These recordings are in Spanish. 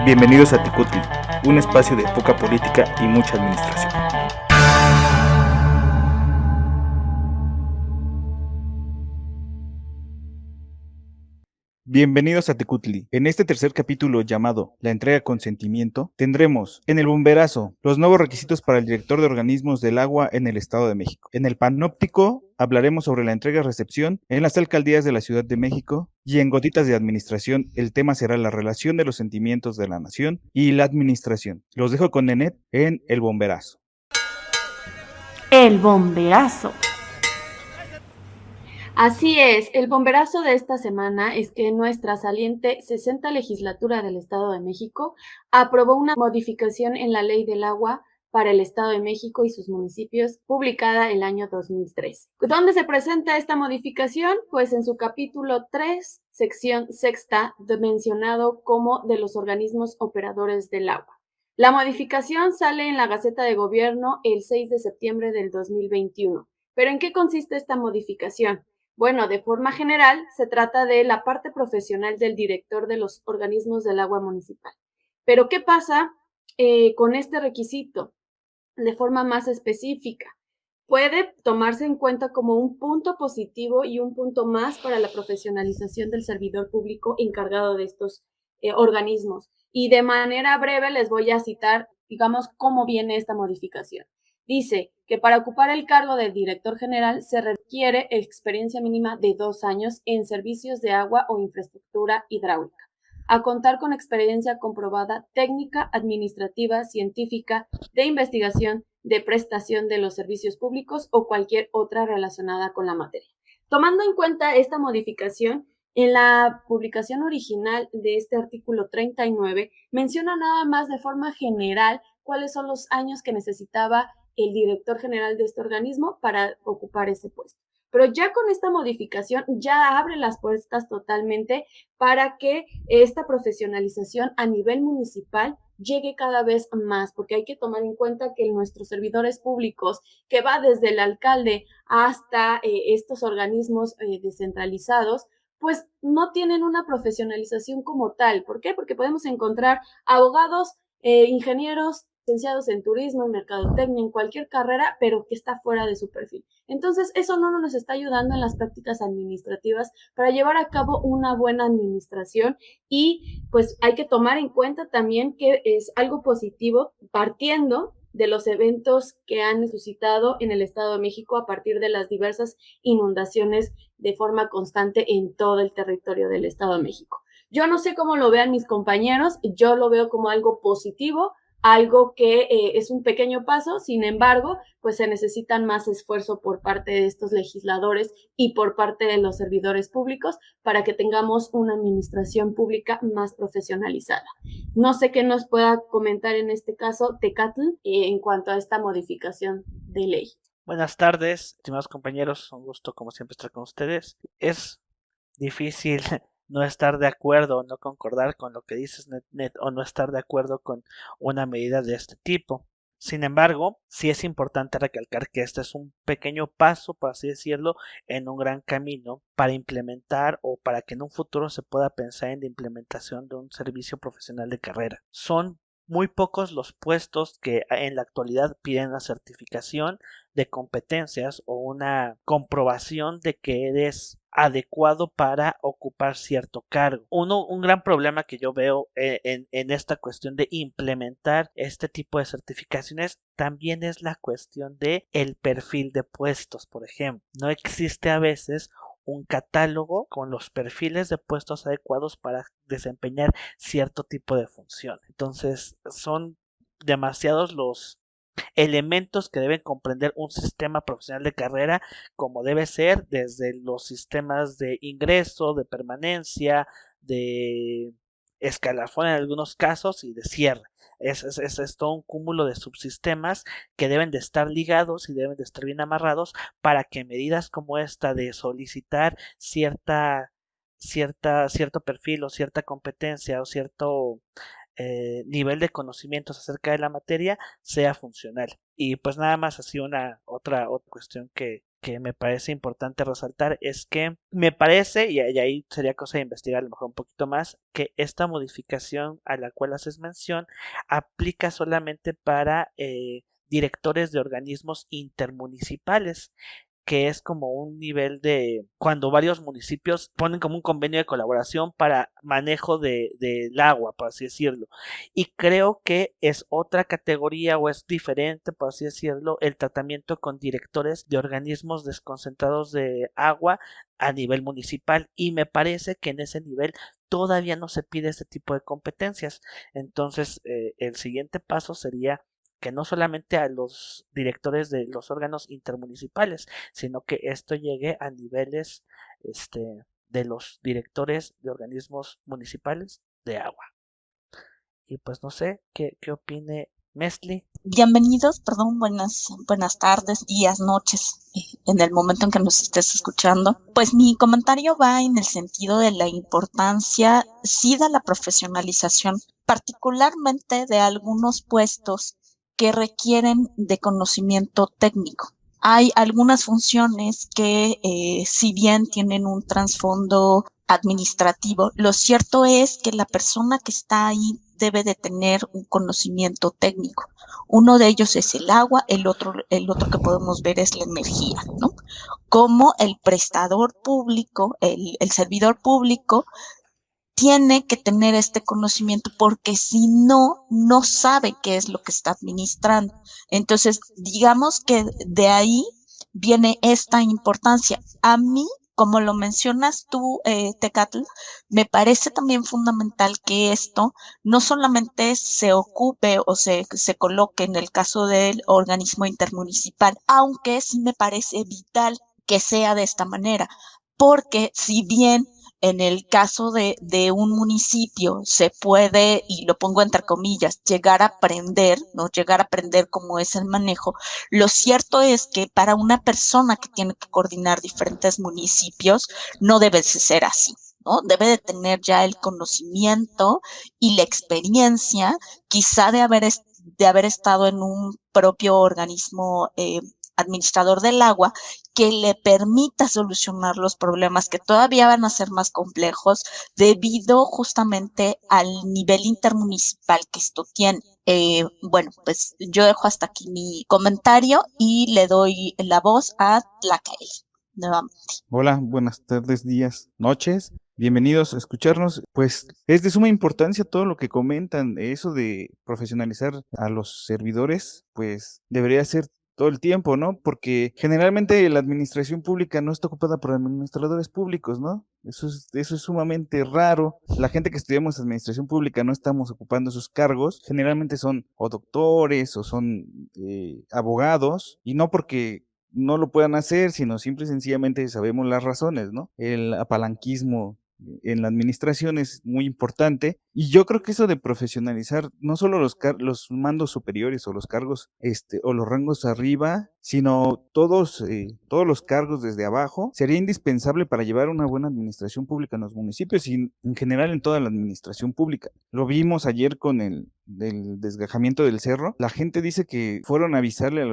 Bienvenidos a Tecutli, un espacio de poca política y mucha administración. Bienvenidos a Tecutli. En este tercer capítulo llamado La entrega con sentimiento, tendremos en el bomberazo los nuevos requisitos para el director de organismos del agua en el Estado de México. En el panóptico hablaremos sobre la entrega-recepción en las alcaldías de la Ciudad de México y en gotitas de administración el tema será la relación de los sentimientos de la nación y la administración. Los dejo con Nenet en el bomberazo. El bomberazo. Así es, el bomberazo de esta semana es que nuestra saliente 60 legislatura del Estado de México aprobó una modificación en la Ley del Agua para el Estado de México y sus municipios, publicada el año 2003. ¿Dónde se presenta esta modificación? Pues en su capítulo 3, sección sexta, mencionado como de los organismos operadores del agua. La modificación sale en la Gaceta de Gobierno el 6 de septiembre del 2021. ¿Pero en qué consiste esta modificación? Bueno, de forma general, se trata de la parte profesional del director de los organismos del agua municipal. Pero, ¿qué pasa con este requisito? De forma más específica, puede tomarse en cuenta como un punto positivo y un punto más para la profesionalización del servidor público encargado de estos organismos. Y de manera breve les voy a citar, digamos, cómo viene esta modificación. Dice que para ocupar el cargo de director general se requiere experiencia mínima de 2 años en servicios de agua o infraestructura hidráulica, a contar con experiencia comprobada técnica, administrativa, científica, de investigación, de prestación de los servicios públicos o cualquier otra relacionada con la materia. Tomando en cuenta esta modificación, en la publicación original de este artículo 39 menciona nada más de forma general cuáles son los años que necesitaba el director general de este organismo para ocupar ese puesto. Pero ya con esta modificación ya abre las puertas totalmente para que esta profesionalización a nivel municipal llegue cada vez más, porque hay que tomar en cuenta que nuestros servidores públicos, que va desde el alcalde hasta estos organismos descentralizados, pues no tienen una profesionalización como tal. ¿Por qué? Porque podemos encontrar abogados, ingenieros, licenciados en turismo, en mercadotecnia, en cualquier carrera, pero que está fuera de su perfil. Entonces, eso no nos está ayudando en las prácticas administrativas para llevar a cabo una buena administración y pues hay que tomar en cuenta también que es algo positivo partiendo de los eventos que han suscitado en el Estado de México a partir de las diversas inundaciones de forma constante en todo el territorio del Estado de México. Yo no sé cómo lo vean mis compañeros, yo lo veo como algo positivo, algo que es un pequeño paso, sin embargo, pues se necesitan más esfuerzo por parte de estos legisladores y por parte de los servidores públicos para que tengamos una administración pública más profesionalizada. No sé qué nos pueda comentar en este caso Tecatl en cuanto a esta modificación de ley. Buenas tardes, estimados compañeros, un gusto como siempre estar con ustedes. Es difícil no estar de acuerdo o no concordar con lo que dices, Net, o no estar de acuerdo con una medida de este tipo. Sin embargo, sí es importante recalcar que este es un pequeño paso, por así decirlo, en un gran camino para implementar o para que en un futuro se pueda pensar en la implementación de un servicio profesional de carrera. Son muy pocos los puestos que en la actualidad piden la certificación de competencias o una comprobación de que eres adecuado para ocupar cierto cargo. Un gran problema que yo veo en esta cuestión de implementar este tipo de certificaciones también es la cuestión de el perfil de puestos, por ejemplo. No existe a veces un catálogo con los perfiles de puestos adecuados para desempeñar cierto tipo de función. Entonces, son demasiados los elementos que deben comprender un sistema profesional de carrera como debe ser, desde los sistemas de ingreso, de permanencia, de escalafón en algunos casos y de cierre. Es todo un cúmulo de subsistemas que deben de estar ligados y deben de estar bien amarrados para que medidas como esta de solicitar cierto perfil o cierta competencia o cierto nivel de conocimientos acerca de la materia sea funcional. Y pues nada más así otra cuestión que que me parece importante resaltar es que me parece, y ahí sería cosa de investigar a lo mejor un poquito más, que esta modificación a la cual haces mención aplica solamente para directores de organismos intermunicipales, que es como un nivel de cuando varios municipios ponen como un convenio de colaboración para manejo del agua, por así decirlo. Y creo que es otra categoría o es diferente, por así decirlo, el tratamiento con directores de organismos desconcentrados de agua a nivel municipal. Y me parece que en ese nivel todavía no se pide este tipo de competencias. Entonces, el siguiente paso sería que no solamente a los directores de los órganos intermunicipales, sino que esto llegue a niveles de los directores de organismos municipales de agua. Y pues no sé, ¿qué opine Mesli? Bienvenidos, perdón, buenas tardes, días, noches, en el momento en que nos estés escuchando. Pues mi comentario va en el sentido de la importancia, sí, de la profesionalización, particularmente de algunos puestos que requieren de conocimiento técnico. Hay algunas funciones que, si bien tienen un trasfondo administrativo, lo cierto es que la persona que está ahí debe de tener un conocimiento técnico. Uno de ellos es el agua, el otro que podemos ver es la energía, ¿no? Como el prestador público, el servidor público, tiene que tener este conocimiento porque si no, no sabe qué es lo que está administrando. Entonces, digamos que de ahí viene esta importancia. A mí, como lo mencionas tú, Tecatl, me parece también fundamental que esto no solamente se ocupe o se coloque en el caso del organismo intermunicipal, aunque sí me parece vital que sea de esta manera, porque si bien en el caso de un municipio se puede, y lo pongo entre comillas, llegar a aprender, ¿no? Llegar a aprender cómo es el manejo. Lo cierto es que para una persona que tiene que coordinar diferentes municipios, no debe de ser así, ¿no? Debe de tener ya el conocimiento y la experiencia, quizá de haber estado en un propio organismo administrador del agua, que le permita solucionar los problemas que todavía van a ser más complejos debido justamente al nivel intermunicipal que esto tiene. Bueno, pues yo dejo hasta aquí mi comentario y le doy la voz a Tlacael nuevamente. Hola, buenas tardes, días, noches. Bienvenidos a escucharnos. Pues es de suma importancia todo lo que comentan. Eso de profesionalizar a los servidores, pues debería ser todo el tiempo, ¿no? Porque generalmente la administración pública no está ocupada por administradores públicos, ¿no? Eso es sumamente raro. La gente que estudiamos administración pública no estamos ocupando esos cargos. Generalmente son o doctores o son abogados, y no porque no lo puedan hacer, sino simple y sencillamente sabemos las razones, ¿no? El apalanquismo en la administración es muy importante, y yo creo que eso de profesionalizar no solo los mandos superiores o los cargos o los rangos arriba, sino todos los cargos desde abajo, sería indispensable para llevar una buena administración pública en los municipios y en general en toda la administración pública. Lo vimos ayer con el desgajamiento del cerro. La gente dice que fueron a avisarle a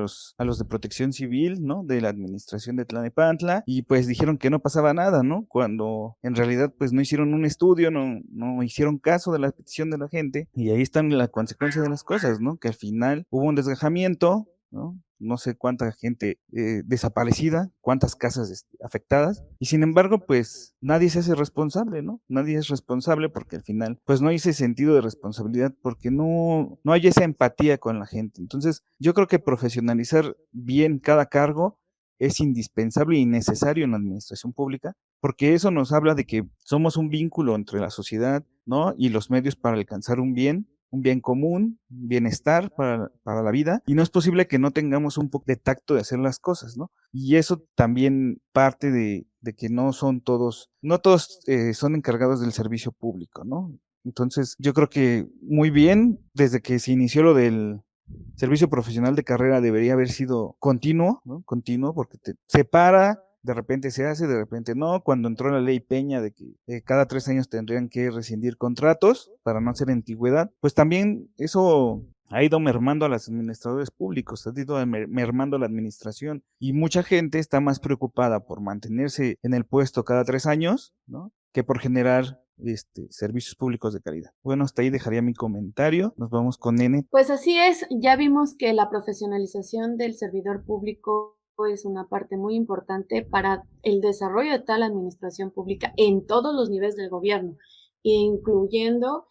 los de Protección Civil, ¿no? De la administración de Tlanepantla, y pues dijeron que no pasaba nada, ¿no? Cuando en realidad pues no hicieron un estudio, no hicieron caso de la petición de la gente, y ahí están la consecuencia de las cosas, ¿no? Que al final hubo un desgajamiento, ¿no? No sé cuánta gente desaparecida, cuántas casas afectadas, y sin embargo, pues nadie se hace responsable, ¿no? Nadie es responsable porque al final, pues no hay ese sentido de responsabilidad, porque no hay esa empatía con la gente. Entonces, yo creo que profesionalizar bien cada cargo es indispensable y necesario en la administración pública, porque eso nos habla de que somos un vínculo entre la sociedad, ¿no? Y los medios para alcanzar un bien común, un bienestar para la vida, y no es posible que no tengamos un poco de tacto de hacer las cosas, ¿no? Y eso también parte de que no todos son encargados del servicio público, ¿no? Entonces, yo creo que muy bien, desde que se inició lo del servicio profesional de carrera debería haber sido continuo, ¿no? Continuo, porque te separa. De repente se hace, de repente no. Cuando entró la ley Peña de que cada 3 años tendrían que rescindir contratos para no hacer antigüedad, pues también eso ha ido mermando a los administradores públicos, ha ido mermando la administración y mucha gente está más preocupada por mantenerse en el puesto cada 3 años, ¿no?, que por generar servicios públicos de calidad. Bueno, hasta ahí dejaría mi comentario. Nos vamos con N. Pues así es, ya vimos que la profesionalización del servidor público es una parte muy importante para el desarrollo de tal administración pública en todos los niveles del gobierno, incluyendo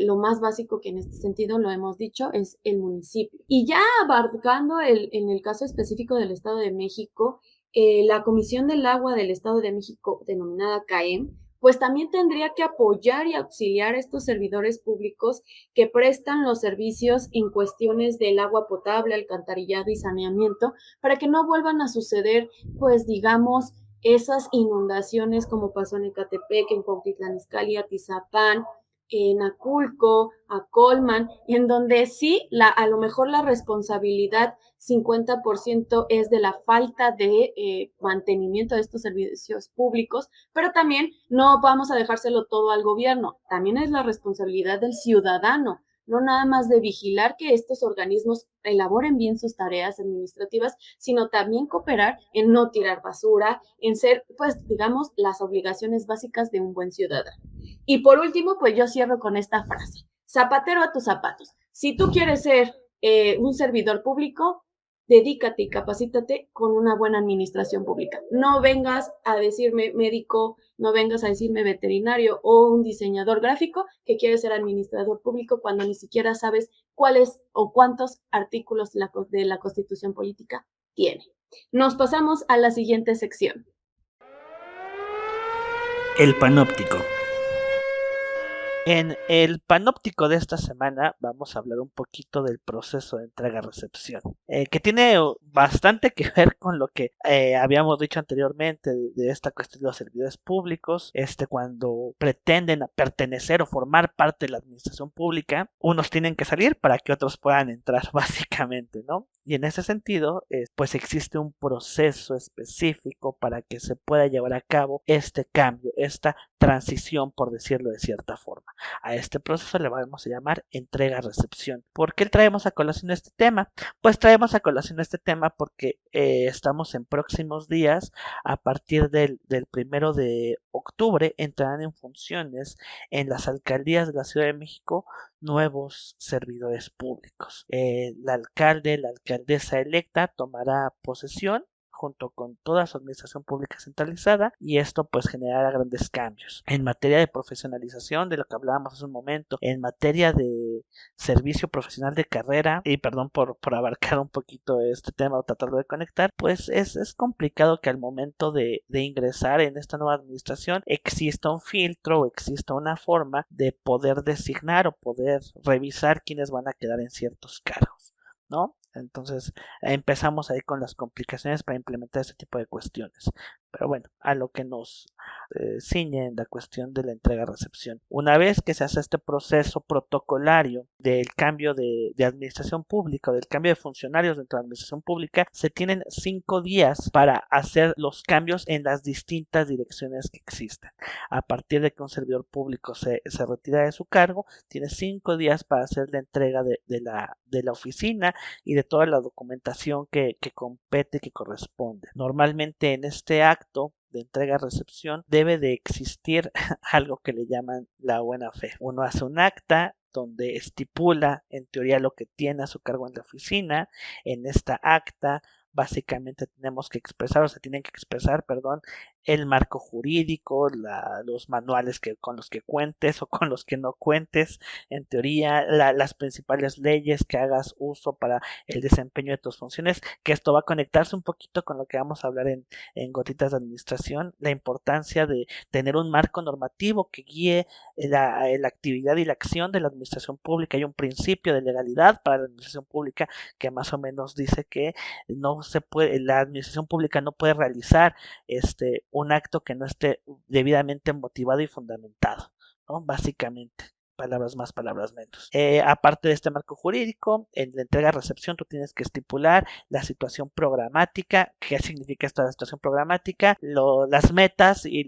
lo más básico, que en este sentido lo hemos dicho, es el municipio. Y ya abarcando en el caso específico del Estado de México, la Comisión del Agua del Estado de México, denominada CAEM, pues también tendría que apoyar y auxiliar a estos servidores públicos que prestan los servicios en cuestiones del agua potable, alcantarillado y saneamiento, para que no vuelvan a suceder, pues digamos, esas inundaciones como pasó en Ecatepec, en Cuautitlán Izcalli, Atizapán, en Aculco, Acolman, en donde sí, a lo mejor la responsabilidad 50% es de la falta de mantenimiento de estos servicios públicos, pero también no vamos a dejárselo todo al gobierno, también es la responsabilidad del ciudadano, no nada más de vigilar que estos organismos elaboren bien sus tareas administrativas, sino también cooperar en no tirar basura, en ser, pues, digamos, las obligaciones básicas de un buen ciudadano. Y por último, pues yo cierro con esta frase: zapatero a tus zapatos. Si tú quieres ser un servidor público, dedícate y capacítate con una buena administración pública. No vengas a decirme médico, no vengas a decirme veterinario o un diseñador gráfico que quiere ser administrador público cuando ni siquiera sabes cuáles o cuántos artículos de la Constitución Política tiene. Nos pasamos a la siguiente sección. El panóptico. En el panóptico de esta semana vamos a hablar un poquito del proceso de entrega-recepción, que tiene bastante que ver con lo que habíamos dicho anteriormente de esta cuestión de los servidores públicos. Cuando pretenden pertenecer o formar parte de la administración pública, unos tienen que salir para que otros puedan entrar, básicamente, ¿no? Y en ese sentido, pues existe un proceso específico para que se pueda llevar a cabo este cambio, esta transición, por decirlo de cierta forma. A este proceso le vamos a llamar entrega-recepción. ¿Por qué traemos a colación este tema? Pues traemos a colación este tema porque estamos en próximos días. A partir del 1 de octubre entrarán en funciones en las alcaldías de la Ciudad de México nuevos servidores públicos. El alcalde, la alcaldesa electa tomará posesión junto con toda su administración pública centralizada, y esto pues generará grandes cambios en materia de profesionalización, de lo que hablábamos hace un momento, en materia de servicio profesional de carrera. Y perdón por abarcar un poquito este tema o tratarlo de conectar, pues es complicado que al momento de ingresar en esta nueva administración exista un filtro o exista una forma de poder designar o poder revisar quiénes van a quedar en ciertos cargos, ¿no? Entonces empezamos ahí con las complicaciones para implementar este tipo de cuestiones. Pero bueno, a lo que nos ciñe en la cuestión de la entrega-recepción. Una vez que se hace este proceso protocolario del cambio de administración pública, del cambio de funcionarios dentro de la administración pública, se tienen 5 días para hacer los cambios en las distintas direcciones que existen. A partir de que un servidor público se retira de su cargo, tiene 5 días para hacer la entrega de la oficina y de toda la documentación que compete, que corresponde. Normalmente en este acto de entrega-recepción debe de existir algo que le llaman la buena fe. Uno hace un acta donde estipula en teoría lo que tiene a su cargo en la oficina. En esta acta básicamente tenemos que expresar, o se tienen que expresar, perdón, el marco jurídico, los manuales con los que cuentes o con los que no cuentes, en teoría, las principales leyes que hagas uso para el desempeño de tus funciones, que esto va a conectarse un poquito con lo que vamos a hablar en Gotitas de Administración, la importancia de tener un marco normativo que guíe la actividad y la acción de la administración pública. Hay un principio de legalidad para la administración pública que más o menos dice que la administración pública no puede realizar un acto que no esté debidamente motivado y fundamentado, ¿no? Básicamente. palabras más, palabras menos. Aparte de este marco jurídico, en la entrega-recepción tú tienes que estipular la situación programática. ¿Qué significa esta situación programática? Las metas y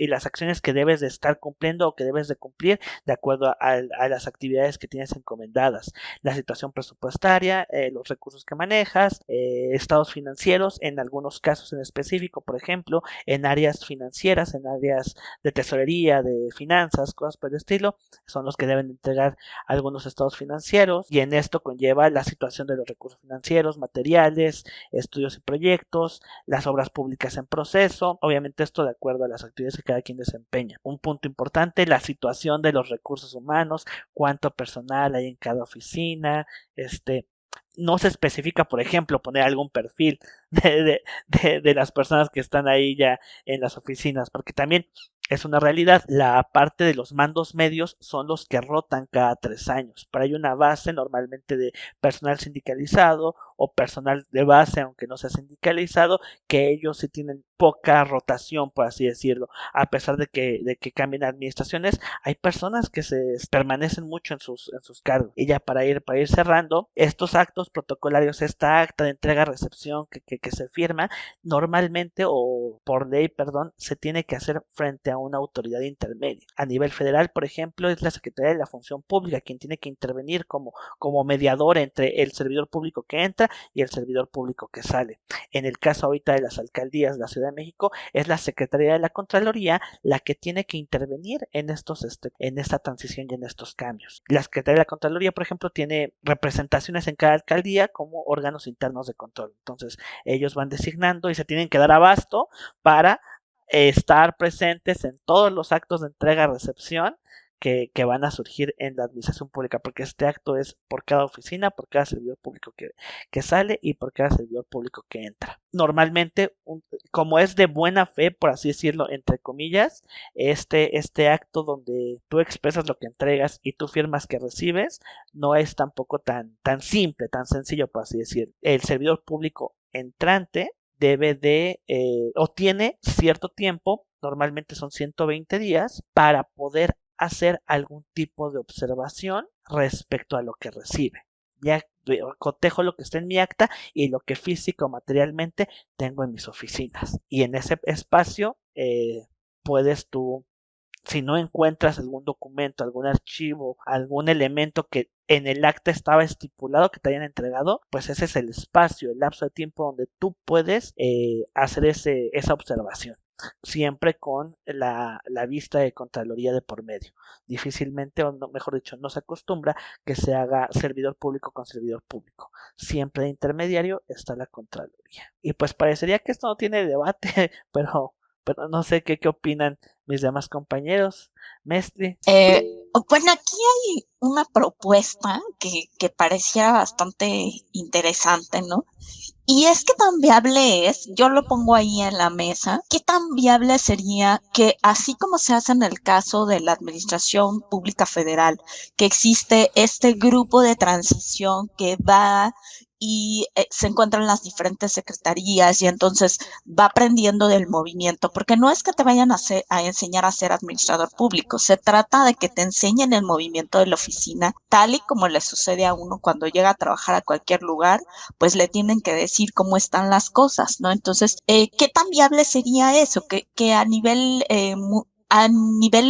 las acciones que debes de estar cumpliendo o que debes de cumplir de acuerdo a las actividades que tienes encomendadas. La situación presupuestaria, los recursos que manejas, estados financieros, en algunos casos en específico, por ejemplo, en áreas financieras, en áreas de tesorería, de finanzas, cosas por el estilo, son los que deben entregar algunos estados financieros, y en esto conlleva la situación de los recursos financieros, materiales, estudios y proyectos, las obras públicas en proceso, obviamente esto de acuerdo a las actividades que cada quien desempeña. Un punto importante, la situación de los recursos humanos, cuánto personal hay en cada oficina, no se especifica, por ejemplo, poner algún perfil de las personas que están ahí ya en las oficinas, porque también es una realidad. La parte de los mandos medios son los que rotan cada 3 años, pero hay una base normalmente de personal sindicalizado o personal de base, aunque no sea sindicalizado, que ellos sí tienen poca rotación, por así decirlo. A pesar de que cambien administraciones, hay personas que permanecen mucho en sus cargos. Y ya para ir cerrando, estos actos protocolarios, esta acta de entrega-recepción que se firma, normalmente o por ley, se tiene que hacer frente a una autoridad intermedia. A nivel federal, por ejemplo, es la Secretaría de la Función Pública quien tiene que intervenir como mediador entre el servidor público que entra y el servidor público que sale. En el caso ahorita de las alcaldías de la Ciudad de México, es la Secretaría de la Contraloría la que tiene que intervenir en esta transición y en estos cambios. La Secretaría de la Contraloría, por ejemplo, tiene representaciones en cada alcaldía como órganos internos de control. Entonces, ellos van designando y se tienen que dar abasto para estar presentes en todos los actos de entrega-recepción que van a surgir en la administración pública, porque este acto es por cada oficina, por cada servidor público que sale y por cada servidor público que entra. Normalmente, como es de buena fe, por así decirlo, entre comillas, este acto donde tú expresas lo que entregas y tú firmas que recibes, no es tampoco tan simple, tan sencillo, por así decirlo. El servidor público entrante debe o tiene cierto tiempo, normalmente son 120 días, para poder hacer algún tipo de observación respecto a lo que recibe. Ya cotejo lo que está en mi acta y lo que físico o materialmente tengo en mis oficinas. Y en ese espacio puedes tú, si no encuentras algún documento, algún archivo, algún elemento que en el acta estaba estipulado que te hayan entregado, pues ese es el espacio, el lapso de tiempo donde tú puedes hacer esa observación. Siempre con la vista de Contraloría de por medio. Difícilmente, o no, mejor dicho, no se acostumbra que se haga servidor público con servidor público. Siempre de intermediario está la Contraloría. Y pues parecería que esto no tiene debate, pero no sé qué opinan mis demás compañeros. Mestre. Bueno, aquí hay una propuesta que parecía bastante interesante, ¿no? Y es que tan viable es, yo lo pongo ahí en la mesa, qué tan viable sería que así como se hace en el caso de la Administración Pública Federal, que existe este grupo de transición que va y se encuentran las diferentes secretarías y entonces va aprendiendo del movimiento, porque no es que te vayan a enseñar a ser administrador público, se trata de que te enseñen el movimiento de la oficina, tal y como le sucede a uno cuando llega a trabajar a cualquier lugar, pues le tienen que decir cómo están las cosas, ¿no? Entonces, ¿qué tan viable sería eso? Que a nivel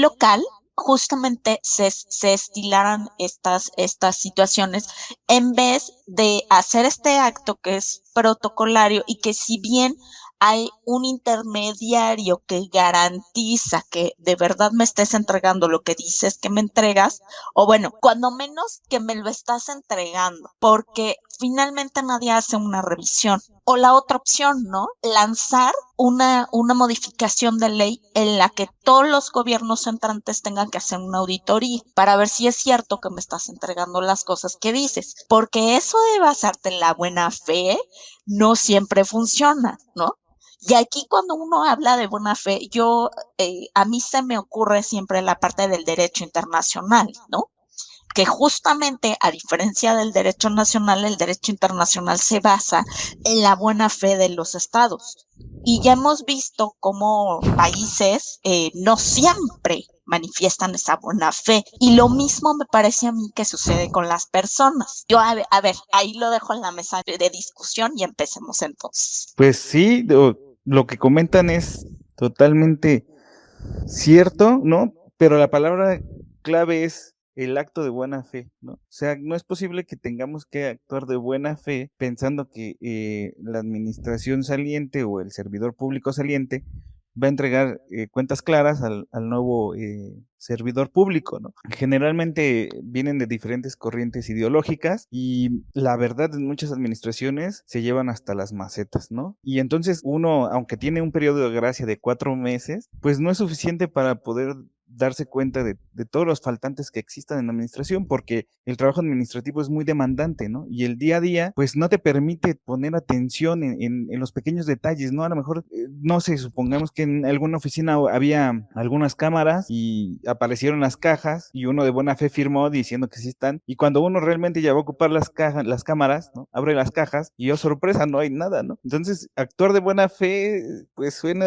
local justamente se estilaran estas situaciones en vez de hacer este acto que es protocolario y que si bien hay un intermediario que garantiza que de verdad me estés entregando lo que dices que me entregas, o bueno, cuando menos que me lo estás entregando, porque finalmente nadie hace una revisión. O la otra opción, ¿no? Lanzar una modificación de ley en la que todos los gobiernos entrantes tengan que hacer una auditoría para ver si es cierto que me estás entregando las cosas que dices, porque eso de basarte en la buena fe no siempre funciona, ¿no? Y aquí cuando uno habla de buena fe, a mí se me ocurre siempre la parte del derecho internacional, ¿no? Que justamente a diferencia del derecho nacional, el derecho internacional se basa en la buena fe de los estados. Y ya hemos visto cómo países no siempre manifiestan esa buena fe. Y lo mismo me parece a mí que sucede con las personas. Yo, a ver, ahí lo dejo en la mesa de discusión y empecemos entonces. Pues sí, lo que comentan es totalmente cierto, ¿no? Pero la palabra clave es el acto de buena fe, ¿no? O sea, no es posible que tengamos que actuar de buena fe pensando que la administración saliente o el servidor público saliente va a entregar cuentas claras al nuevo servidor público, ¿no? Generalmente vienen de diferentes corrientes ideológicas y la verdad en muchas administraciones se llevan hasta las macetas, ¿no? Y entonces uno, aunque tiene un periodo de gracia de 4 meses, pues no es suficiente para poder darse cuenta de todos los faltantes que existan en la administración, porque el trabajo administrativo es muy demandante, ¿no? Y el día a día, pues no te permite poner atención en los pequeños detalles, ¿no? A lo mejor, no sé, supongamos que en alguna oficina había algunas cámaras y aparecieron las cajas y uno de buena fe firmó diciendo que sí están, y cuando uno realmente ya va a ocupar las cámaras, ¿no? Abre las cajas y oh sorpresa, no hay nada, ¿no? Entonces, actuar de buena fe, pues suena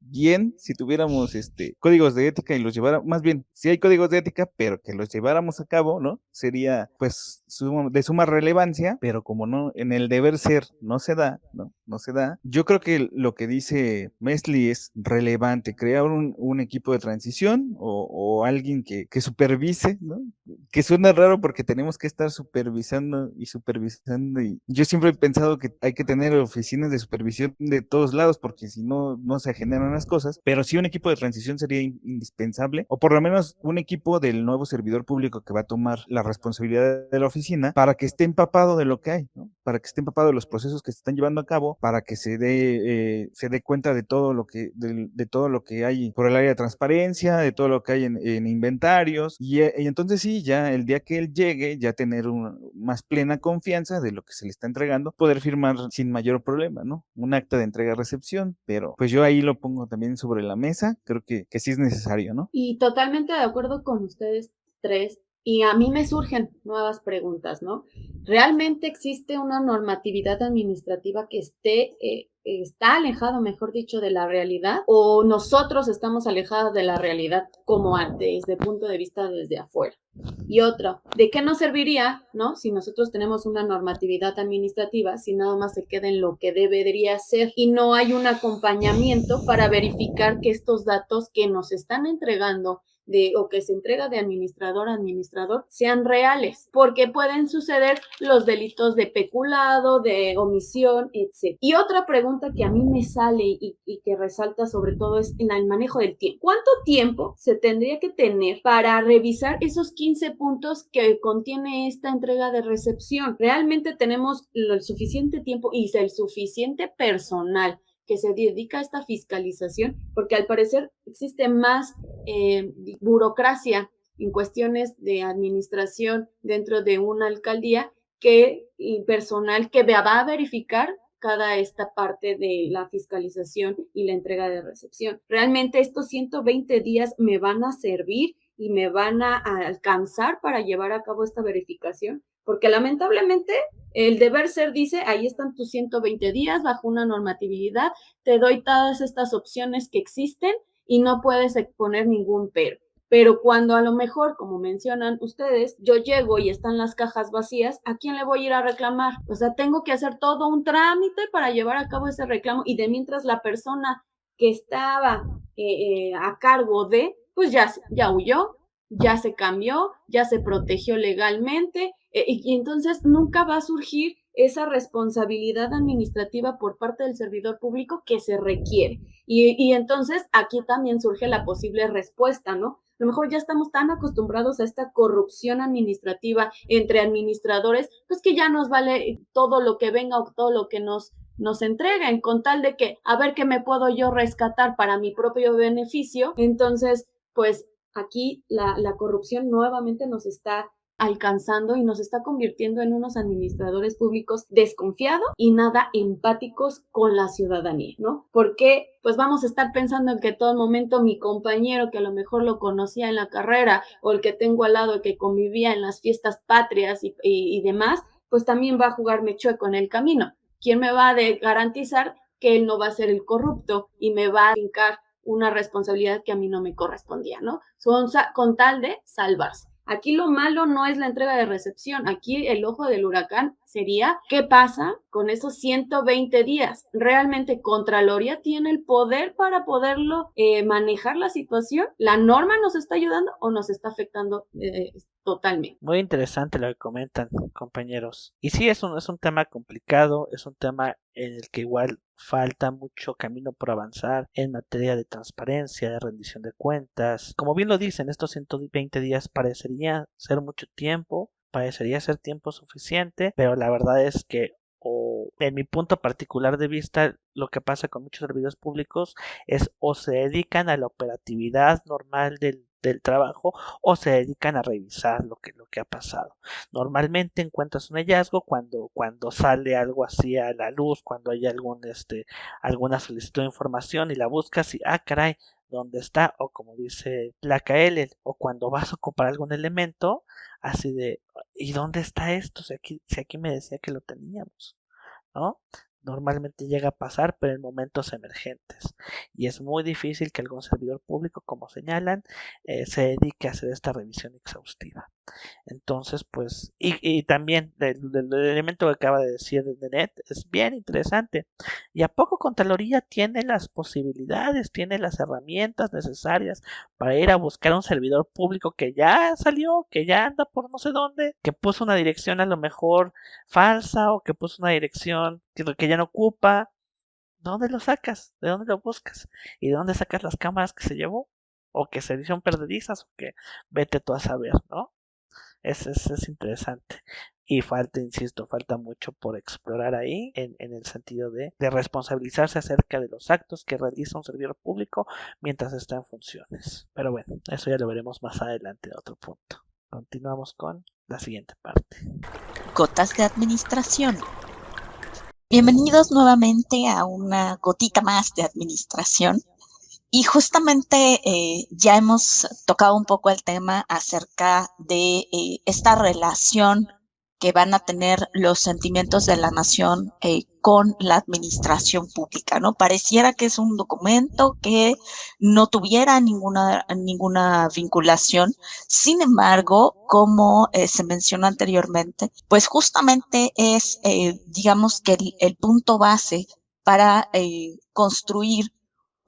bien si tuviéramos códigos de ética y los lleváramos, más bien, si hay códigos de ética, pero que los lleváramos a cabo, ¿no? Sería pues de suma relevancia, pero como no, en el deber ser no se da, ¿no? No se da. Yo creo que lo que dice Mesli es relevante, crear un equipo de transición o alguien que supervise, ¿no? Que suena raro porque tenemos que estar supervisando y yo siempre he pensado que hay que tener oficinas de supervisión de todos lados porque si no, no se generan las cosas, pero sí un equipo de transición sería indispensable, o por lo menos un equipo del nuevo servidor público que va a tomar la responsabilidad de la oficina para que esté empapado de lo que hay, ¿no? Para que esté empapado de los procesos que se están llevando a cabo, para que se dé cuenta de todo lo que de todo lo que hay por el área de transparencia, de todo lo que hay en inventarios, y entonces sí, ya el día que él llegue, ya tener más plena confianza de lo que se le está entregando, poder firmar sin mayor problema, ¿no? Un acta de entrega-recepción, pero pues yo ahí lo pongo también sobre la mesa, creo que sí es necesario, ¿no? Y totalmente de acuerdo con ustedes tres. Y a mí me surgen nuevas preguntas, ¿no? ¿Realmente existe una normatividad administrativa que está alejado, mejor dicho, de la realidad? ¿O nosotros estamos alejados de la realidad como desde el punto de vista desde afuera? Y otro, ¿de qué nos serviría, no? Si nosotros tenemos una normatividad administrativa, si nada más se queda en lo que debería ser y no hay un acompañamiento para verificar que estos datos que nos están entregando o que se entrega de administrador a administrador sean reales, porque pueden suceder los delitos de peculado, de omisión, etc. Y otra pregunta que a mí me sale y que resalta sobre todo es en el manejo del tiempo. ¿Cuánto tiempo se tendría que tener para revisar esos 15 puntos que contiene esta entrega de recepción? ¿Realmente tenemos el suficiente tiempo y el suficiente personal que se dedica a esta fiscalización? Porque al parecer existe más burocracia en cuestiones de administración dentro de una alcaldía que personal que va a verificar esta parte de la fiscalización y la entrega de recepción. ¿Realmente estos 120 días me van a servir y me van a alcanzar para llevar a cabo esta verificación? Porque lamentablemente el deber ser dice, ahí están tus 120 días bajo una normatividad, te doy todas estas opciones que existen y no puedes poner ningún pero. Pero cuando a lo mejor, como mencionan ustedes, yo llego y están las cajas vacías, ¿a quién le voy a ir a reclamar? O sea, tengo que hacer todo un trámite para llevar a cabo ese reclamo y de mientras la persona que estaba a cargo pues ya huyó, ya se cambió, ya se protegió legalmente y entonces nunca va a surgir esa responsabilidad administrativa por parte del servidor público que se requiere. Y entonces aquí también surge la posible respuesta, ¿no? A lo mejor ya estamos tan acostumbrados a esta corrupción administrativa entre administradores, pues que ya nos vale todo lo que venga o todo lo que nos entreguen, con tal de que a ver qué me puedo yo rescatar para mi propio beneficio. Entonces, pues aquí la corrupción nuevamente nos está alcanzando y nos está convirtiendo en unos administradores públicos desconfiados y nada empáticos con la ciudadanía, ¿no? Porque pues vamos a estar pensando en que todo el momento mi compañero que a lo mejor lo conocía en la carrera o el que tengo al lado que convivía en las fiestas patrias y demás, pues también va a jugarme chueco en el camino. ¿Quién me va a garantizar que él no va a ser el corrupto y me va a fincar una responsabilidad que a mí no me correspondía, ¿no? Con tal de salvarse. Aquí lo malo no es la entrega de recepción, aquí el ojo del huracán sería qué pasa con esos 120 días. ¿Realmente Contraloría tiene el poder para poderlo manejar la situación? ¿La norma nos está ayudando o nos está afectando totalmente? Muy interesante lo que comentan, compañeros. Y sí, es un tema complicado, es un tema en el que igual falta mucho camino por avanzar en materia de transparencia, de rendición de cuentas. Como bien lo dicen, estos 120 días parecería ser mucho tiempo, parecería ser tiempo suficiente, pero la verdad es que, o en mi punto particular de vista, lo que pasa con muchos servidores públicos es o se dedican a la operatividad normal del trabajo o se dedican a revisar lo que ha pasado. Normalmente encuentras un hallazgo cuando sale algo así a la luz, cuando hay alguna solicitud de información y la buscas y caray, ¿dónde está? O como dice la KL, o cuando vas a ocupar algún elemento, así de ¿y dónde está esto? Si aquí me decía que lo teníamos, ¿no? Normalmente llega a pasar, pero en momentos emergentes. Y es muy difícil que algún servidor público, como señalan, se dedique a hacer esta revisión exhaustiva. Entonces, pues, y también del elemento que acaba de decir de Net es bien interesante. ¿Y a poco Contraloría tiene las posibilidades, tiene las herramientas necesarias para ir a buscar un servidor público que ya salió, que ya anda por no sé dónde, que puso una dirección a lo mejor falsa o que puso una dirección que ya no ocupa? ¿Dónde lo sacas? ¿De dónde lo buscas? ¿Y de dónde sacas las cámaras que se llevó? O que se hicieron perdedizas, o que vete tú a saber, ¿no? Es interesante. Y falta mucho por explorar ahí en el sentido de responsabilizarse acerca de los actos que realiza un servidor público mientras está en funciones. Pero bueno, eso ya lo veremos más adelante en otro punto. Continuamos con la siguiente parte. Gotas de administración. Bienvenidos nuevamente a una gotita más de administración. Y justamente ya hemos tocado un poco el tema acerca de esta relación que van a tener los sentimientos de la nación con la administración pública, ¿no? Pareciera que es un documento que no tuviera ninguna vinculación. Sin embargo, como se mencionó anteriormente, pues justamente es, digamos que el punto base para construir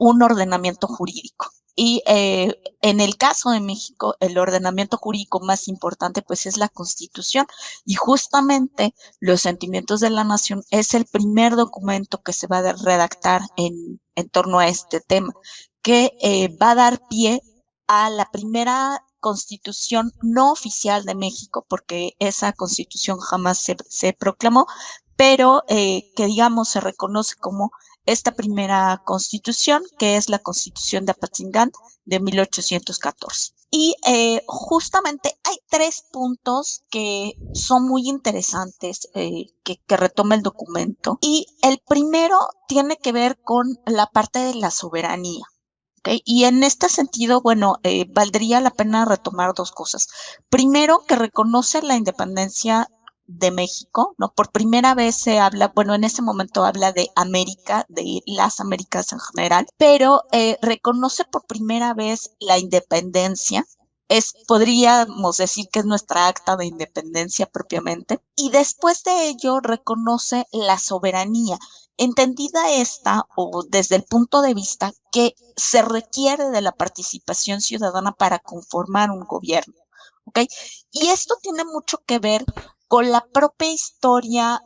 un ordenamiento jurídico. Y en el caso de México, el ordenamiento jurídico más importante pues es la Constitución, y justamente los sentimientos de la nación es el primer documento que se va a redactar en torno a este tema, que va a dar pie a la primera Constitución no oficial de México, porque esa Constitución jamás se proclamó, pero que digamos se reconoce como esta primera constitución, que es la Constitución de Apatzingán de 1814. Y justamente hay 3 puntos que son muy interesantes que retoma el documento. Y el primero tiene que ver con la parte de la soberanía. ¿Okay? Y en este sentido, bueno, valdría la pena retomar 2 cosas. Primero, que reconoce la independencia de México, ¿no? Por primera vez se habla, bueno, en ese momento habla de América, de las Américas en general, pero reconoce por primera vez la independencia. Podríamos decir que es nuestra acta de independencia propiamente, y después de ello reconoce la soberanía, entendida esta o desde el punto de vista que se requiere de la participación ciudadana para conformar un gobierno, ¿ok? Y esto tiene mucho que ver con la propia historia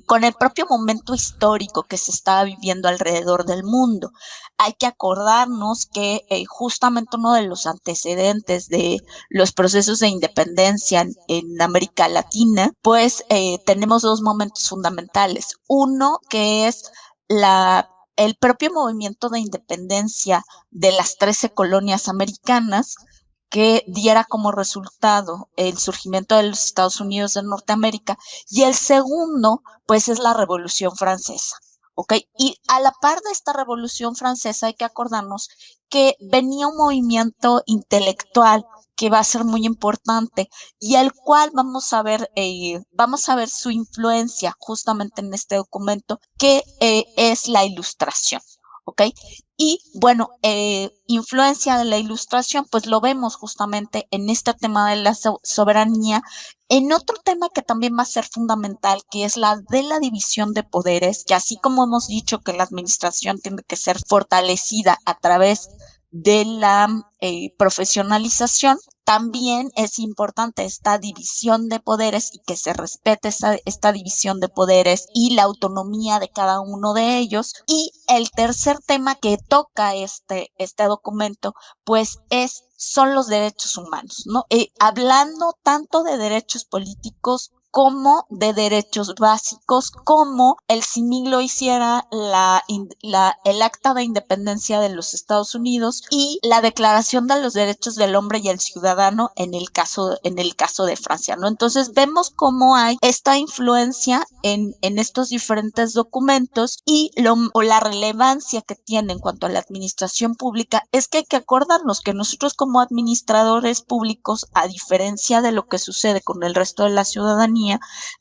con el propio momento histórico que se estaba viviendo alrededor del mundo. Hay que acordarnos que justamente uno de los antecedentes de los procesos de independencia en América Latina, pues tenemos 2 momentos fundamentales. Uno que es el propio movimiento de independencia de las 13 colonias americanas, que diera como resultado el surgimiento de los Estados Unidos de Norteamérica, y el segundo, pues es la Revolución Francesa, ¿ok? Y a la par de esta Revolución Francesa hay que acordarnos que venía un movimiento intelectual que va a ser muy importante y al cual vamos a ver su influencia justamente en este documento, que es la Ilustración. ¿ok? Y bueno, influencia de la Ilustración, pues lo vemos justamente en este tema de la soberanía, en otro tema que también va a ser fundamental, que es la de la división de poderes, que así como hemos dicho que la administración tiene que ser fortalecida a través de la profesionalización, también es importante esta división de poderes y que se respete esta división de poderes y la autonomía de cada uno de ellos. Y el tercer tema que toca este documento, pues son los derechos humanos, ¿no? Hablando tanto de derechos políticos como de derechos básicos, como el CIMIC lo hiciera el Acta de Independencia de los Estados Unidos y la Declaración de los Derechos del Hombre y el Ciudadano en el caso de Francia, ¿no? Entonces vemos cómo hay esta influencia en estos diferentes documentos y la relevancia que tiene en cuanto a la administración pública es que hay que acordarnos que nosotros como administradores públicos, a diferencia de lo que sucede con el resto de la ciudadanía,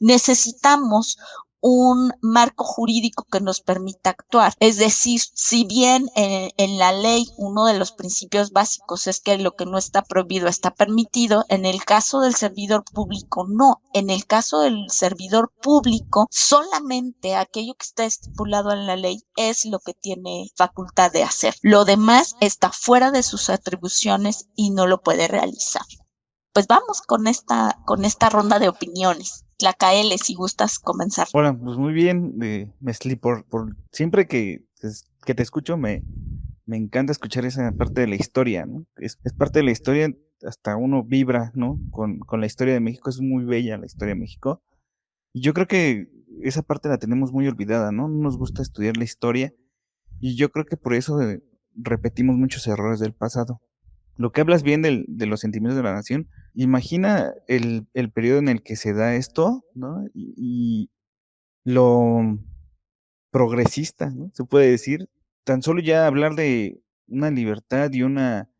necesitamos un marco jurídico que nos permita actuar. Es decir, si bien en la ley uno de los principios básicos es que lo que no está prohibido está permitido, en el caso del servidor público no. En el caso del servidor público, solamente aquello que está estipulado en la ley es lo que tiene facultad de hacer. Lo demás está fuera de sus atribuciones y no lo puede realizar. Pues vamos con esta ronda de opiniones. Tlacaele, si gustas comenzar. Hola, pues muy bien, Mesli, por siempre que te escucho me encanta escuchar esa parte de la historia, ¿no? Es parte de la historia, hasta uno vibra, ¿no? Con la historia de México, es muy bella la historia de México. Y yo creo que esa parte la tenemos muy olvidada, ¿no? No nos gusta estudiar la historia y yo creo que por eso repetimos muchos errores del pasado. Lo que hablas bien de los sentimientos de la nación, imagina el periodo en el que se da esto, ¿no? Y lo progresista, ¿no? Se puede decir, tan solo ya hablar de una libertad y una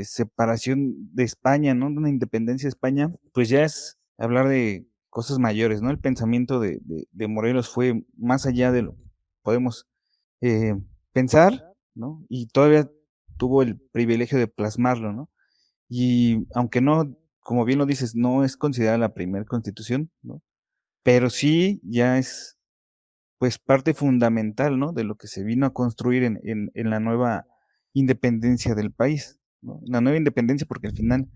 separación de España, ¿no? De una independencia de España, pues ya es hablar de cosas mayores, ¿no? El pensamiento de Morelos fue más allá de lo que podemos eh, pensar, ¿no? Y todavía tuvo el privilegio de plasmarlo, ¿no? Y aunque no, como bien lo dices, no es considerada la primera constitución, ¿no? Pero sí ya es pues parte fundamental, ¿no? De lo que se vino a construir en la nueva independencia del país, ¿no? La nueva independencia porque al final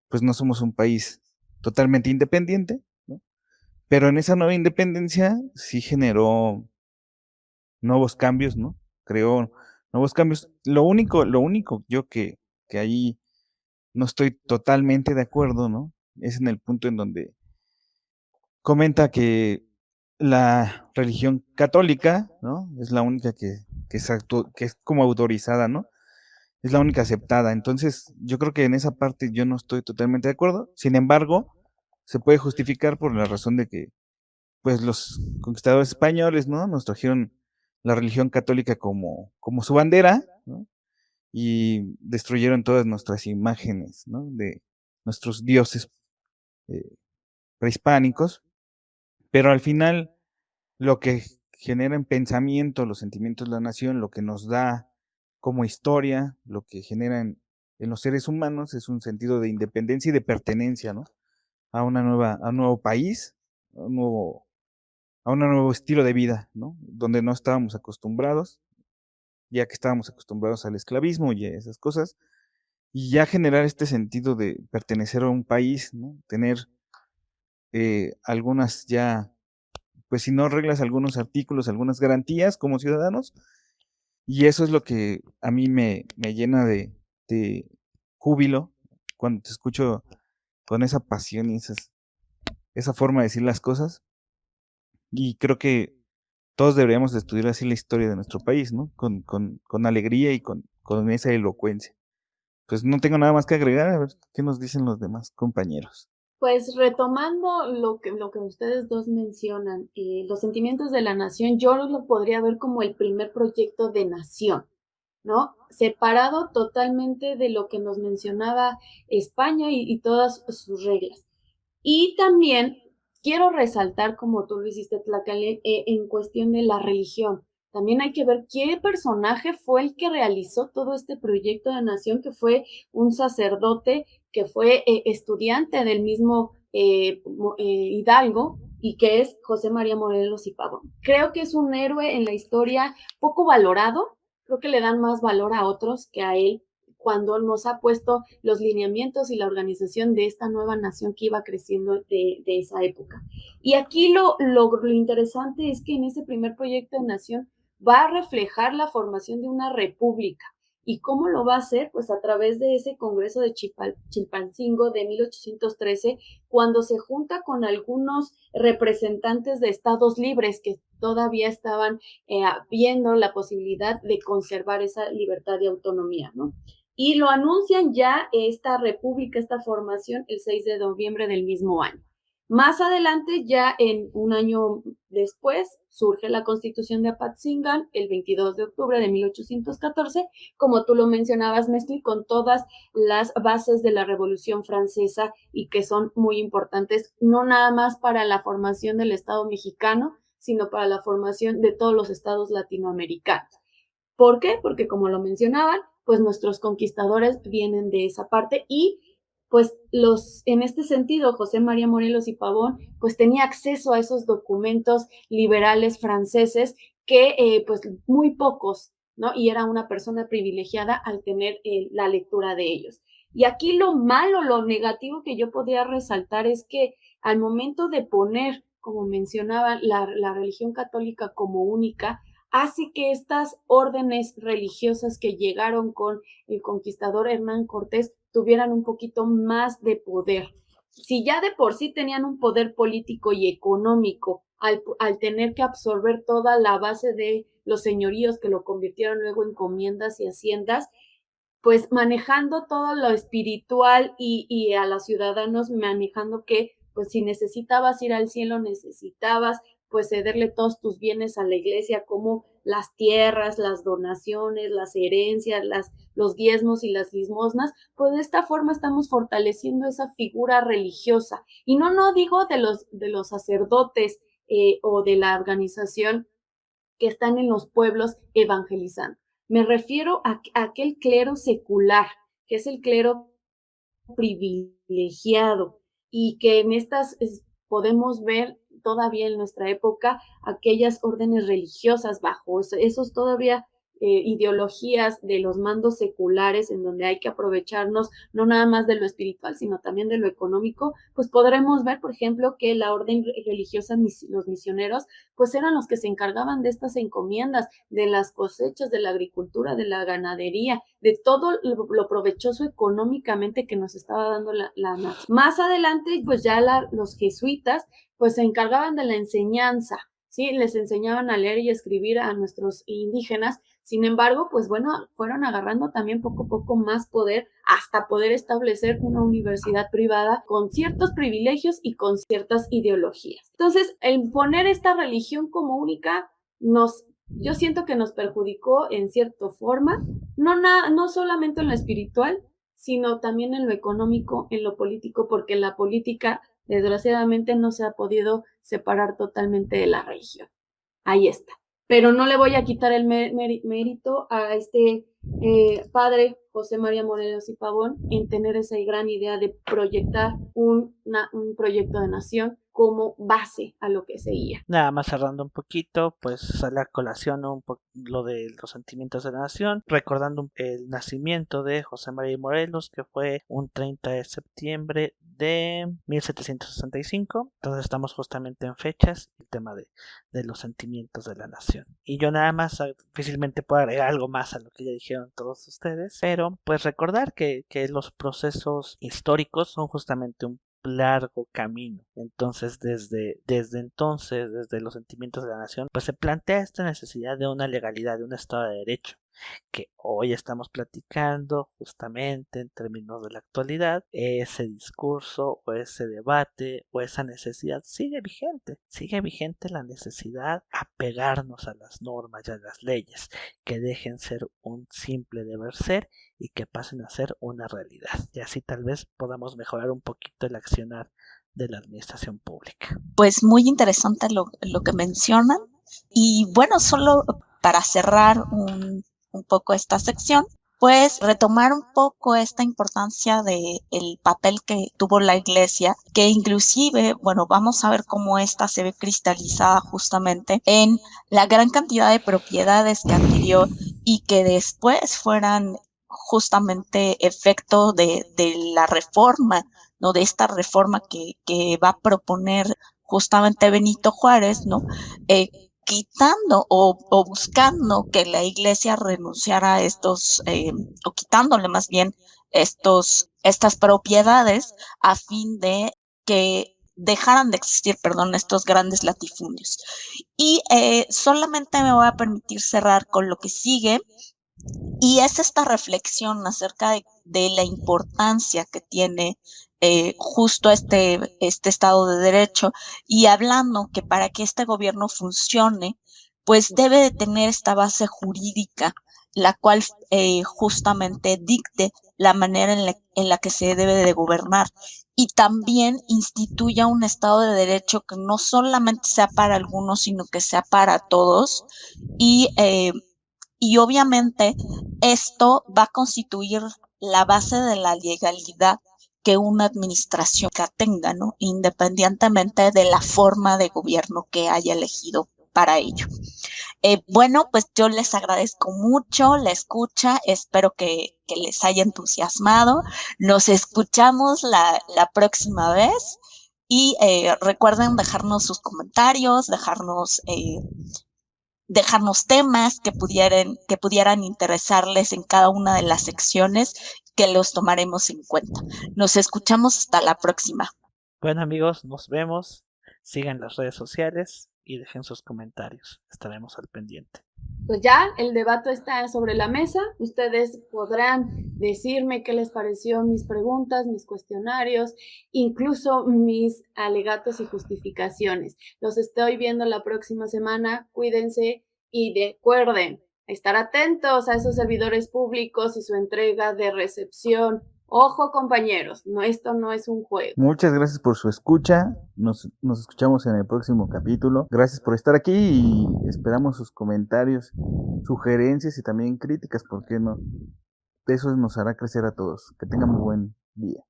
pues no somos un país totalmente independiente, ¿no? Pero en esa nueva independencia sí generó nuevos cambios, ¿no? Creó nuevos cambios. Lo único yo que ahí no estoy totalmente de acuerdo, ¿no? Es en el punto en donde comenta que la religión católica, ¿no? Es la única que es como autorizada, ¿no? Es la única aceptada. Entonces, yo creo que en esa parte yo no estoy totalmente de acuerdo. Sin embargo, se puede justificar por la razón de que, pues, los conquistadores españoles, ¿no? Nos trajeron la religión católica como su bandera, ¿no? Y destruyeron todas nuestras imágenes, ¿no? De nuestros dioses eh, prehispánicos, pero al final lo que genera en pensamiento, los sentimientos de la nación, lo que nos da como historia, lo que genera en los seres humanos es un sentido de independencia y de pertenencia, ¿no? A un nuevo país, a un nuevo estilo de vida, ¿no? Donde no estábamos acostumbrados, ya que estábamos acostumbrados al esclavismo y a esas cosas, y ya generar este sentido de pertenecer a un país, ¿no? Tener algunas ya, pues si no reglas, algunos artículos, algunas garantías como ciudadanos, y eso es lo que a mí me llena de júbilo cuando te escucho con esa pasión y esa forma de decir las cosas, y creo que todos deberíamos de estudiar así la historia de nuestro país, ¿no? Con alegría y con esa elocuencia. Pues no tengo nada más que agregar, a ver qué nos dicen los demás compañeros. Pues retomando lo que ustedes dos mencionan, los sentimientos de la nación, yo lo podría ver como el primer proyecto de nación, ¿no? Separado totalmente de lo que nos mencionaba España y todas sus reglas. Y también quiero resaltar, como tú lo hiciste, Tlacale, en cuestión de la religión. también hay que ver qué personaje fue el que realizó todo este proyecto de nación, que fue un sacerdote, que fue estudiante del mismo Hidalgo, y que es José María Morelos y Pavón. Creo que es un héroe en la historia poco valorado, creo que le dan más valor a otros que a él, cuando nos ha puesto los lineamientos y la organización de esta nueva nación que iba creciendo de esa época. Y aquí lo interesante es que en ese primer proyecto de nación va a reflejar la formación de una república. ¿Y cómo lo va a hacer? Pues a través de ese Congreso de Chilpancingo de 1813, cuando se junta con algunos representantes de estados libres que todavía estaban viendo la posibilidad de conservar esa libertad y autonomía, ¿no? Y lo anuncian ya esta república, esta formación, el 6 de noviembre del mismo año. Más adelante, ya en un año después, surge la Constitución de Apatzingán, el 22 de octubre de 1814, como tú lo mencionabas, Mesli, con todas las bases de la Revolución Francesa y que son muy importantes, no nada más para la formación del Estado mexicano, sino para la formación de todos los estados latinoamericanos. ¿Por qué? Porque como lo mencionaban, pues nuestros conquistadores vienen de esa parte y pues en este sentido, José María Morelos y Pavón, pues tenía acceso a esos documentos liberales franceses que pues muy pocos, ¿no? Y era una persona privilegiada al tener la lectura de ellos. Y aquí lo malo, lo negativo que yo podría resaltar es que al momento de poner, como mencionaba, la religión católica como única, hace que estas órdenes religiosas que llegaron con el conquistador Hernán Cortés tuvieran un poquito más de poder. Si ya de por sí tenían un poder político y económico al tener que absorber toda la base de los señoríos que lo convirtieron luego en encomiendas y haciendas, pues manejando todo lo espiritual y a los ciudadanos manejando que pues si necesitabas ir al cielo, necesitabas pues cederle todos tus bienes a la iglesia, como las tierras, las donaciones, las herencias, los diezmos y las limosnas, pues de esta forma estamos fortaleciendo esa figura religiosa. Y no digo de los sacerdotes o de la organización que están en los pueblos evangelizando. Me refiero a aquel clero secular, que es el clero privilegiado y que en estas podemos ver todavía en nuestra época aquellas órdenes religiosas bajo esos todavía ideologías de los mandos seculares en donde hay que aprovecharnos no nada más de lo espiritual, sino también de lo económico, pues podremos ver, por ejemplo, que la orden religiosa, los misioneros, pues eran los que se encargaban de estas encomiendas, de las cosechas, de la agricultura, de la ganadería, de todo lo provechoso económicamente que nos estaba dando la nación. Más adelante, pues ya los jesuitas, pues se encargaban de la enseñanza, ¿sí? Les enseñaban a leer y escribir a nuestros indígenas. Sin embargo, pues bueno, fueron agarrando también poco a poco más poder hasta poder establecer una universidad privada con ciertos privilegios y con ciertas ideologías. Entonces, el poner esta religión como única yo siento que nos perjudicó en cierta forma, no solamente en lo espiritual, sino también en lo económico, en lo político, porque la política, desgraciadamente, no se ha podido separar totalmente de la religión. Ahí está. Pero no le voy a quitar el mérito a este padre José María Morelos y Pavón en tener esa gran idea de proyectar un proyecto de nación como base a lo que seguía. Nada más cerrando un poquito, pues sale a colación lo de los sentimientos de la nación, recordando el nacimiento de José María Morelos, que fue un 30 de septiembre de 1765. Entonces estamos justamente en fechas, el tema de los sentimientos de la nación. Y yo nada más difícilmente puedo agregar algo más a lo que ya dijeron todos ustedes, pero pues recordar que los procesos históricos son justamente un largo camino. Entonces desde los sentimientos de la nación, pues se plantea esta necesidad de una legalidad, de un estado de derecho, que hoy estamos platicando justamente en términos de la actualidad. Ese discurso o ese debate o esa necesidad sigue vigente la necesidad a pegarnos a las normas y a las leyes, que dejen ser un simple deber ser y que pasen a ser una realidad, y así tal vez podamos mejorar un poquito el accionar de la administración pública. Pues muy interesante lo que mencionan, y bueno, solo para cerrar un poco esta sección, pues retomar un poco esta importancia de el papel que tuvo la Iglesia, que inclusive, bueno, vamos a ver cómo esta se ve cristalizada justamente en la gran cantidad de propiedades que adquirió y que después fueran justamente efecto de la reforma, ¿no? De esta reforma que va a proponer justamente Benito Juárez, ¿no? Quitando o buscando que la Iglesia renunciara a estos, o quitándole más bien estas propiedades a fin de que dejaran de existir, perdón, estos grandes latifundios. Y solamente me voy a permitir cerrar con lo que sigue, y es esta reflexión acerca de la importancia que tiene justo este Estado de Derecho, y hablando que para que este gobierno funcione, pues debe de tener esta base jurídica, la cual justamente dicte la manera en la que se debe de gobernar, y también instituya un Estado de Derecho que no solamente sea para algunos, sino que sea para todos, y obviamente esto va a constituir la base de la legalidad que una administración tenga, ¿no? Independientemente de la forma de gobierno que haya elegido para ello. Bueno, pues yo les agradezco mucho la escucha, espero que les haya entusiasmado. Nos escuchamos la próxima vez, y recuerden dejarnos sus comentarios, dejarnos temas que pudieran interesarles en cada una de las secciones, que los tomaremos en cuenta. Nos escuchamos hasta la próxima. Bueno, amigos, nos vemos. Sigan las redes sociales y dejen sus comentarios. Estaremos al pendiente. Pues ya el debate está sobre la mesa. Ustedes podrán decirme qué les pareció mis preguntas, mis cuestionarios, incluso mis alegatos y justificaciones. Los estoy viendo la próxima semana. Cuídense y recuerden estar atentos a esos servidores públicos y su entrega de recepción. Ojo, compañeros, esto no es un juego. Muchas gracias por su escucha. Nos escuchamos en el próximo capítulo. Gracias por estar aquí y esperamos sus comentarios, sugerencias y también críticas, ¿por qué no? Eso nos hará crecer a todos. Que tengan un buen día.